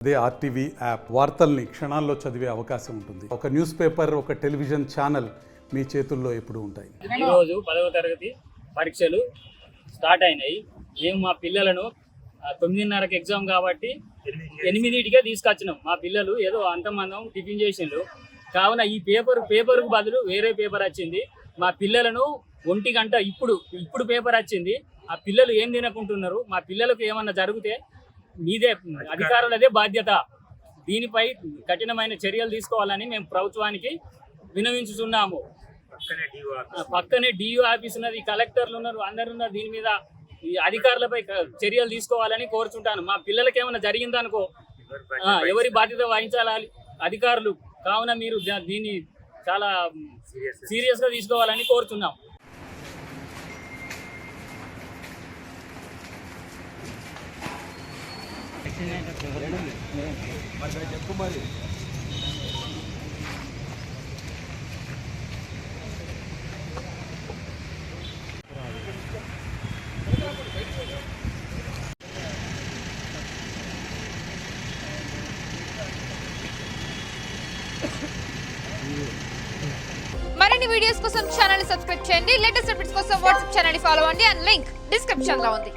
అదే RTV app వార్తల్ని క్షణాల్లో చదివే అవకాశం ఉంటుంది. ఒక న్యూస్ పేపర్, ఒక టెలివిజన్ ఛానల్ మీ చేతుల్లో ఎప్పుడూ ఉంటాయి. ఈరోజు 10వ తరగతి పరీక్షలు స్టార్ట్ అయినాయి. మేము మా పిల్లలను 9:30కి ఎగ్జామ్ కాబట్టి 8కే తీసుకొచ్చినాం. మా పిల్లలు ఏదో అంతమందం టిఫిన్ చేసిండ్రు. కావున ఈ పేపర్కు బదులు వేరే పేపర్ వచ్చింది. మా పిల్లలను 1 గంట ఇప్పుడు పేపర్ వచ్చింది. ఆ పిల్లలు ఏం తినకుంటున్నారు. మా పిల్లలకు ఏమన్నా జరిగితే మీదే అధికారులదే బాధ్యత. దీనిపై కఠినమైన చర్యలు తీసుకోవాలని మేము ప్రభుత్వానికి విన్నవించుతున్నాము. పక్కనే డియూ ఆఫీస్ ఉన్నది, కలెక్టర్లు ఉన్నారు, అందరు ఉన్నారు. దీని మీద ఈ అధికారులపై చర్యలు తీసుకోవాలని కోరుచుంటాను. మా పిల్లలకి ఏమైనా జరిగిందనుకో ఎవరి బాధ్యత వహించాలి అధికారులు. కావున మీరు దీన్ని చాలా సీరియస్గా తీసుకోవాలని కోరుతున్నాం. మరిన్ని వీడియోస్ కోసం ఛానల్ ని సబ్స్క్రైబ్ చేయండి. లేటెస్ట్ అప్డేట్స్ కోసం వాట్సాప్ ఛానల్ ని ఫాలో అవ్వండి. అండ్ లింక్ డిస్క్రిప్షన్ లో ఉంది.